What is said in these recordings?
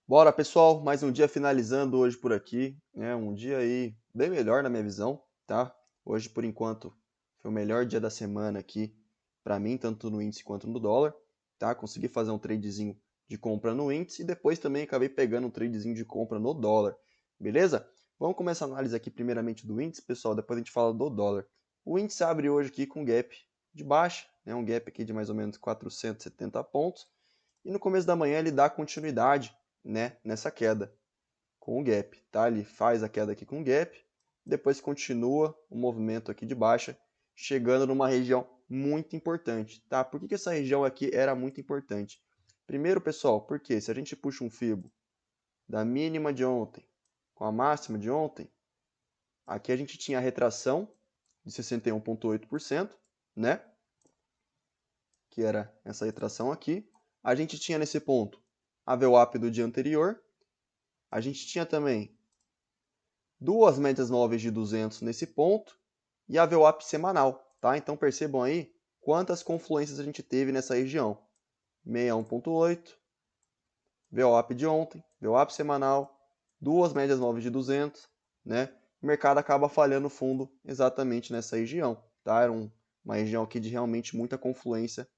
Bora, pessoal, mais um dia finalizando hoje por aqui, né? Um dia aí bem melhor na minha visão, tá? Hoje, por enquanto, foi o melhor dia da semana aqui para mim, tanto no índice quanto no dólar, tá? Consegui fazer um tradezinho de compra no índice e depois também acabei pegando um tradezinho de compra no dólar, beleza? Vamos começar a análise aqui primeiramente do índice, pessoal, depois a gente fala do dólar. O índice abre hoje aqui com gap de baixa, né? Um gap aqui de mais ou menos 470 pontos. E no começo da manhã ele dá continuidade, né, nessa queda com o gap, tá? Ele faz a queda aqui com o gap, depois continua o movimento aqui de baixa, chegando numa região muito importante, tá? Por que essa região aqui era muito importante? Primeiro, pessoal, porque se a gente puxa um fibo da mínima de ontem com a máxima de ontem, aqui a gente tinha a retração de 61,8%, né? Que era essa retração aqui. A gente tinha nesse ponto a VWAP do dia anterior. A gente tinha também duas médias móveis de 200 nesse ponto e a VWAP semanal, tá? Então percebam aí quantas confluências a gente teve nessa região. 61,8, VWAP de ontem, VWAP semanal, duas médias móveis de 200, né? O mercado acaba falhando fundo exatamente nessa região, tá? Era uma região aqui de realmente muita confluência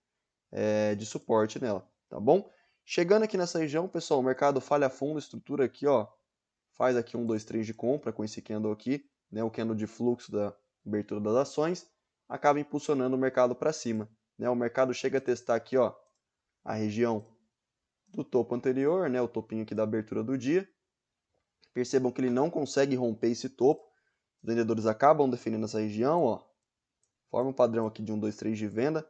de suporte nela, tá bom? Chegando aqui nessa região, pessoal, o mercado falha fundo, estrutura aqui, ó, faz aqui um, dois, três de compra com esse candle aqui, né, o candle de fluxo da abertura das ações, acaba impulsionando o mercado para cima, né? O mercado chega a testar aqui, ó, a região do topo anterior, né, o topinho aqui da abertura do dia. Percebam que ele não consegue romper esse topo. Os vendedores acabam defendendo essa região, ó, forma um padrão aqui de um, dois, três de venda,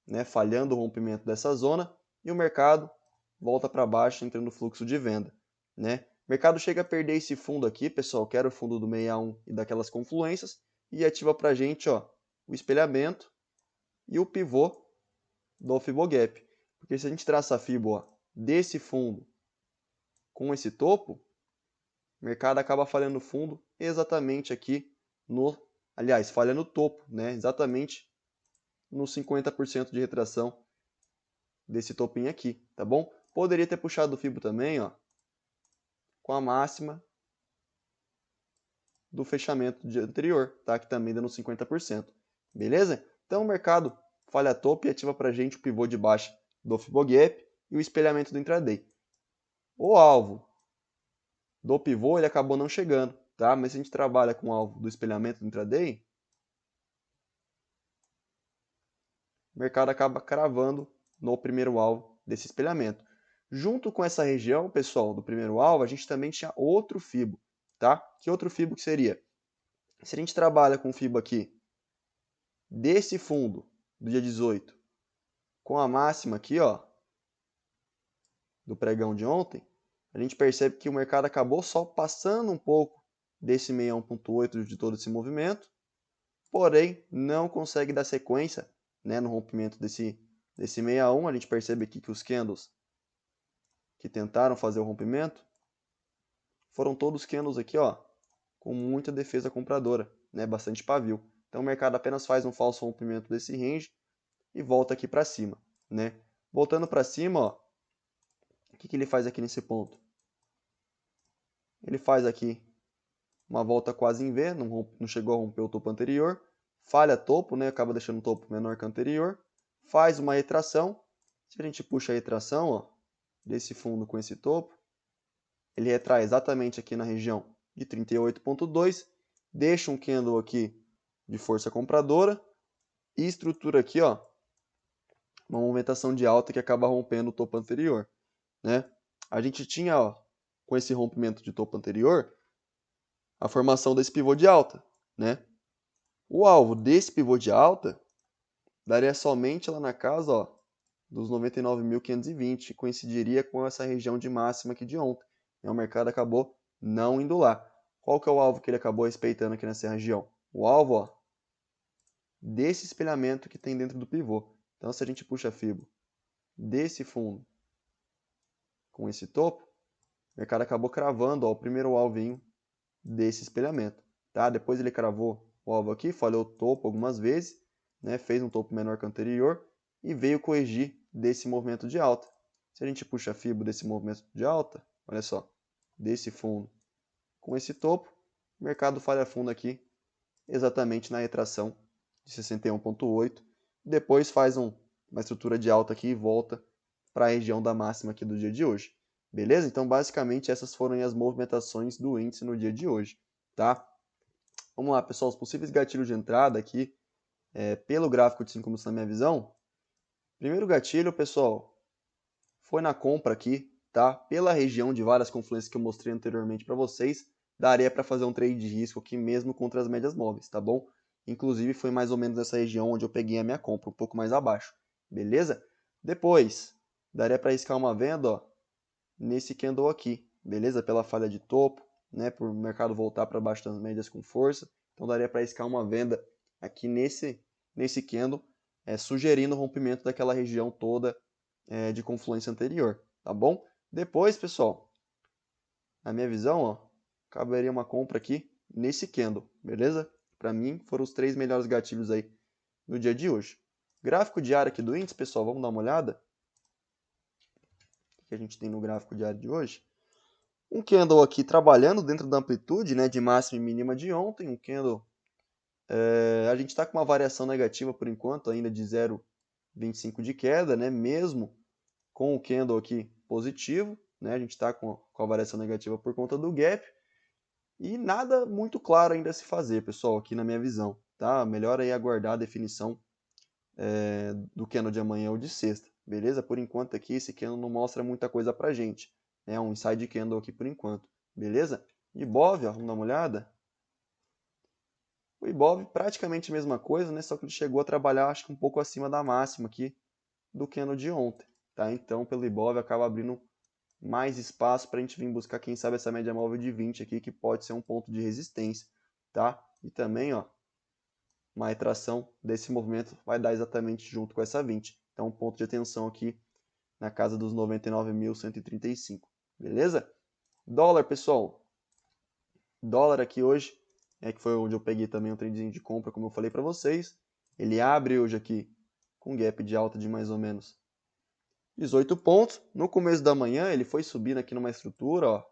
né, falhando o rompimento dessa zona e o mercado volta para baixo entrando no fluxo de venda, né? O mercado chega a perder esse fundo aqui, pessoal, que era o fundo do 61 e daquelas confluências, e ativa para a gente, ó, o espelhamento e o pivô do Fibogap. Porque se a gente traça a Fibo, ó, desse fundo com esse topo, o mercado acaba falhando fundo exatamente aqui no, aliás, falha no topo, né? Exatamente no 50% de retração desse topinho aqui, tá bom? Poderia ter puxado o Fibo também, ó, com a máxima do fechamento do dia anterior, tá? Que também dando 50%. Beleza? Então o mercado falha topo e ativa para a gente o pivô de baixa do Fibogap e o espelhamento do intraday. O alvo do pivô ele acabou não chegando, tá? Mas se a gente trabalha com o alvo do espelhamento do intraday, o mercado acaba cravando no primeiro alvo desse espelhamento. Junto com essa região, pessoal, do primeiro alvo, a gente também tinha outro Fibo, tá? Que outro Fibo que seria? Se a gente trabalha com o Fibo aqui desse fundo do dia 18 com a máxima aqui, ó, do pregão de ontem, a gente percebe que o mercado acabou só passando um pouco desse 61,8 de todo esse movimento, porém não consegue dar sequência, né, no rompimento desse 61. A gente percebe aqui que os candles que tentaram fazer o rompimento foram todos candles aqui, ó, com muita defesa compradora, né, bastante pavio. Então o mercado apenas faz um falso rompimento desse range e volta aqui para cima, né? Voltando para cima, ó, o que ele faz aqui nesse ponto? Ele faz aqui uma volta quase em V, não chegou a romper o topo anterior, falha topo, né, acaba deixando o topo menor que o anterior, faz uma retração. Se a gente puxa a retração, ó, desse fundo com esse topo, ele retrai exatamente aqui na região de 38,2, deixa um candle aqui de força compradora e estrutura aqui, ó, uma movimentação de alta que acaba rompendo o topo anterior, né? A gente tinha, ó, com esse rompimento de topo anterior, a formação desse pivô de alta, né? O alvo desse pivô de alta daria somente lá na casa, ó, dos 99.520, coincidiria com essa região de máxima aqui de ontem. E o mercado acabou não indo lá. Qual que é o alvo que ele acabou respeitando aqui nessa região? O alvo, ó, desse espelhamento que tem dentro do pivô. Então, se a gente puxa a Fibo desse fundo com esse topo, o mercado acabou cravando, ó, o primeiro alvinho desse espelhamento, tá? Depois ele cravou o alvo aqui, falhou o topo algumas vezes, né? Fez um topo menor que o anterior e veio corrigir desse movimento de alta. Se a gente puxa a Fibo desse movimento de alta, olha só, desse fundo com esse topo, o mercado falha fundo aqui exatamente na retração de 61,8, depois faz uma estrutura de alta aqui e volta para a região da máxima aqui do dia de hoje. Beleza? Então, basicamente, essas foram as movimentações do índice no dia de hoje, tá? Vamos lá, pessoal, os possíveis gatilhos de entrada aqui, pelo gráfico de 5 minutos na minha visão. Primeiro gatilho, pessoal, foi na compra aqui, tá? Pela região de várias confluências que eu mostrei anteriormente para vocês, daria para fazer um trade de risco aqui mesmo contra as médias móveis, tá bom? Inclusive foi mais ou menos nessa região onde eu peguei a minha compra, um pouco mais abaixo, beleza? Depois, daria para riscar uma venda, ó, nesse candle aqui, beleza? Pela falha de topo, né? Por o mercado voltar para baixo das médias com força, então daria para riscar uma venda aqui nesse candle, sugerindo o rompimento daquela região toda de confluência anterior, tá bom? Depois, pessoal, na minha visão, ó, caberia uma compra aqui nesse candle, beleza? Para mim, foram os 3 melhores gatilhos aí no dia de hoje. Gráfico diário aqui do índice, pessoal, vamos dar uma olhada? O que a gente tem no gráfico diário de hoje? Um candle aqui trabalhando dentro da amplitude, né, de máxima e mínima de ontem. Um candle, a gente está com uma variação negativa por enquanto, ainda de 0,25 de queda, né, mesmo com o candle aqui positivo, né, a gente está com a variação negativa por conta do gap. E nada muito claro ainda a se fazer, pessoal, aqui na minha visão, tá? Melhor aí aguardar a definição do candle de amanhã ou de sexta, beleza? Por enquanto aqui esse candle não mostra muita coisa pra gente, né? Um inside candle aqui por enquanto, beleza? Ibov, ó, vamos dar uma olhada. O Ibov praticamente a mesma coisa, né? Só que ele chegou a trabalhar, acho que um pouco acima da máxima aqui do candle de ontem, tá? Então, pelo Ibov acaba abrindo mais espaço para a gente vir buscar, quem sabe, essa média móvel de 20 aqui, que pode ser um ponto de resistência, tá? E também, ó, uma retração desse movimento vai dar exatamente junto com essa 20. Então, um ponto de atenção aqui na casa dos 99.135, beleza? Dólar, pessoal. Dólar aqui hoje, que foi onde eu peguei também um tradezinho de compra, como eu falei para vocês. Ele abre hoje aqui com gap de alta de mais ou menos 18 pontos. No começo da manhã ele foi subindo aqui numa estrutura, ó,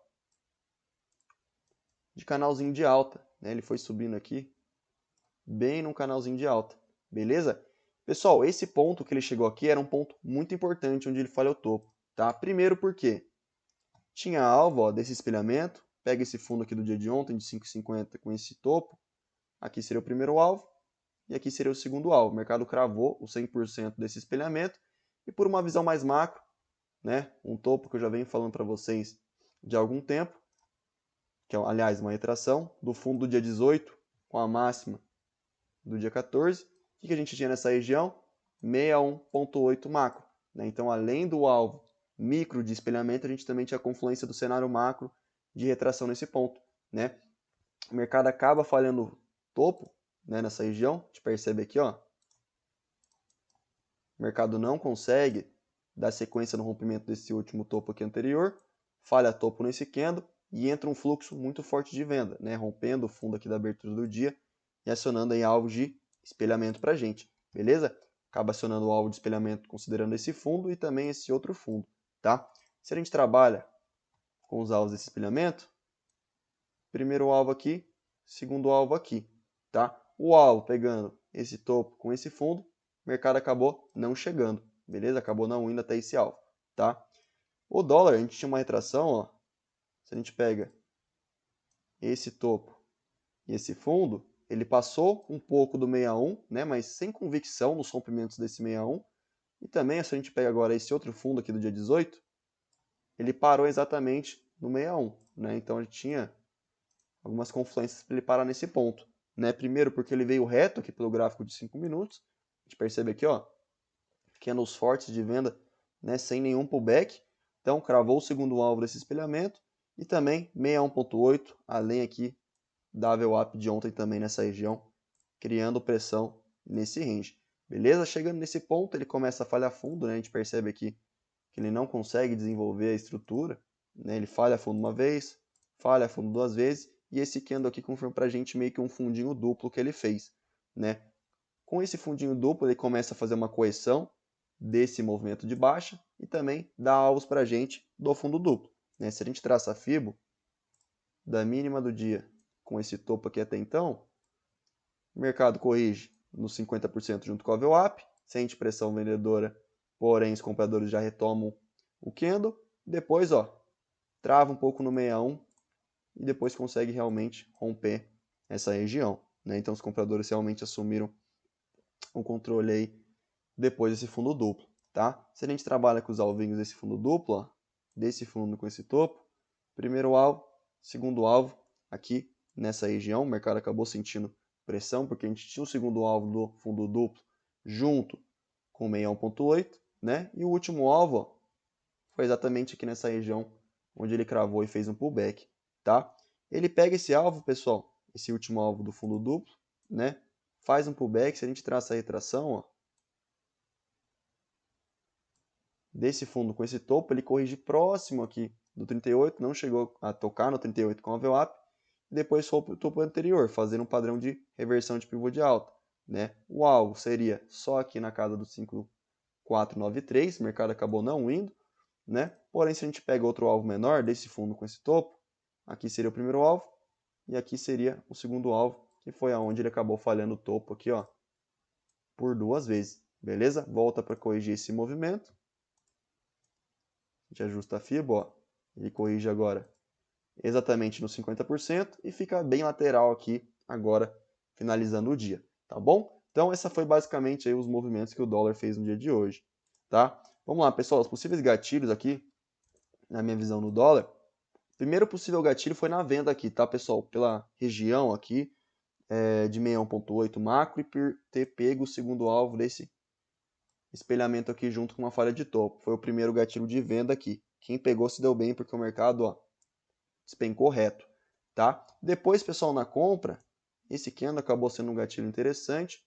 de canalzinho de alta, né? Ele foi subindo aqui bem num canalzinho de alta, beleza? Pessoal, esse ponto que ele chegou aqui era um ponto muito importante onde ele falhou o topo, tá? Primeiro porque tinha alvo, ó, desse espelhamento, pega esse fundo aqui do dia de ontem de 5,50 com esse topo, aqui seria o primeiro alvo e aqui seria o segundo alvo. O mercado cravou o 100% desse espelhamento e por uma visão mais macro, né, um topo que eu já venho falando para vocês de algum tempo, que é, aliás, uma retração do fundo do dia 18 com a máxima do dia 14. O que a gente tinha nessa região? 61,8 macro. Né? Então, além do alvo micro de espelhamento, a gente também tinha a confluência do cenário macro de retração nesse ponto. Né? O mercado acaba falhando topo, né, nessa região. A gente percebe aqui, ó, o mercado não consegue dar sequência no rompimento desse último topo aqui anterior, falha topo nesse candle e entra um fluxo muito forte de venda, né, rompendo o fundo aqui da abertura do dia e acionando aí alvo de espelhamento para a gente, beleza? Acaba acionando o alvo de espelhamento considerando esse fundo e também esse outro fundo, tá? Se a gente trabalha com os alvos desse espelhamento, primeiro alvo aqui, segundo alvo aqui, tá? O alvo pegando esse topo com esse fundo, o mercado acabou não chegando, beleza? Acabou não indo até esse alvo, tá? O dólar, a gente tinha uma retração, ó, se a gente pega esse topo e esse fundo, ele passou um pouco do 61, né, mas sem convicção nos rompimentos desse 61, e também, se a gente pega agora esse outro fundo aqui do dia 18, ele parou exatamente no 61, né? Então a gente tinha algumas confluências para ele parar nesse ponto, né? Primeiro porque ele veio reto aqui pelo gráfico de 5 minutos, a gente percebe aqui, ó, candles fortes de venda, né, sem nenhum pullback, então cravou o segundo alvo desse espelhamento, e também 61,8, além aqui da VWAP de ontem também nessa região, criando pressão nesse range, beleza? Chegando nesse ponto ele começa a falhar fundo, né? A gente percebe aqui que ele não consegue desenvolver a estrutura, né? Ele falha fundo uma vez, falha fundo duas vezes, e esse candle aqui confirma pra gente meio que um fundinho duplo que ele fez, né? Com esse fundinho duplo ele começa a fazer uma correção desse movimento de baixa e também dá alvos pra gente do fundo duplo, né? Se a gente traça a Fibo da mínima do dia com esse topo aqui até então, o mercado corrige nos 50% junto com a VWAP, sente pressão vendedora, porém os compradores já retomam o candle, depois trava um pouco no 61 e depois consegue realmente romper essa região, né? Então os compradores realmente assumiram o controle aí depois desse fundo duplo, tá? Se a gente trabalha com os alvinhos desse fundo duplo, desse fundo com esse topo, primeiro alvo, segundo alvo, aqui nessa região, o mercado acabou sentindo pressão, porque a gente tinha o segundo alvo do fundo duplo junto com o 61.8, né? E o último alvo foi exatamente aqui nessa região onde ele cravou e fez um pullback, tá? Ele pega esse alvo, pessoal, esse último alvo do fundo duplo, né? Faz um pullback, se a gente traça a retração, desse fundo com esse topo, ele corrige próximo aqui do 38, não chegou a tocar no 38 com a VWAP, depois foi para o topo anterior, fazendo um padrão de reversão de pivô de alta, né? O alvo seria só aqui na casa do 5.493, o mercado acabou não indo, né? Porém, se a gente pega outro alvo menor desse fundo com esse topo, aqui seria o primeiro alvo e aqui seria o segundo alvo, que foi aonde ele acabou falhando o topo aqui, por 2 vezes, beleza? Volta para corrigir esse movimento. A gente ajusta a Fibo, ele corrige agora exatamente no 50% e fica bem lateral aqui agora, finalizando o dia, tá bom? Então, essa foi basicamente aí os movimentos que o dólar fez no dia de hoje, tá? Vamos lá, pessoal, os possíveis gatilhos aqui, na minha visão no dólar. Primeiro possível gatilho foi na venda aqui, tá, pessoal? Pela região aqui de 61.8 macro e por ter pego o segundo alvo desse espelhamento aqui junto com uma falha de topo. Foi o primeiro gatilho de venda aqui. Quem pegou se deu bem porque o mercado despencou reto, tá? Depois, pessoal, na compra, esse candle acabou sendo um gatilho interessante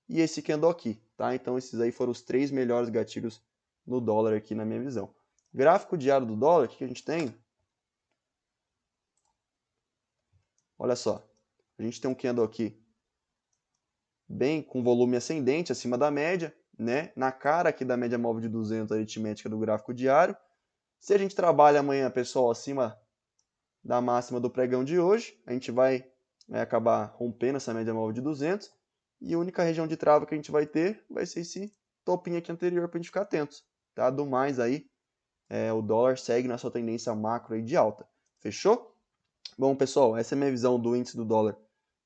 e esse candle aqui, tá? Então esses aí foram os 3 melhores gatilhos no dólar aqui na minha visão. Gráfico diário do dólar, o que a gente tem? Olha só, a gente tem um candle aqui bem com volume ascendente, acima da média, né? Na cara aqui da média móvel de 200 aritmética do gráfico diário. Se a gente trabalha amanhã, pessoal, acima da máxima do pregão de hoje, a gente vai acabar rompendo essa média móvel de 200 e a única região de trava que a gente vai ter vai ser esse topinho aqui anterior para a gente ficar atentos, tá? Do mais aí, o dólar segue na sua tendência macro aí de alta, fechou? Bom, pessoal, essa é a minha visão do índice do dólar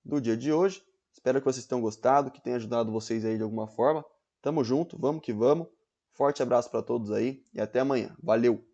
do dia de hoje. Espero que vocês tenham gostado, que tenha ajudado vocês aí de alguma forma. Tamo junto, vamos que vamos. Forte abraço para todos aí e até amanhã. Valeu!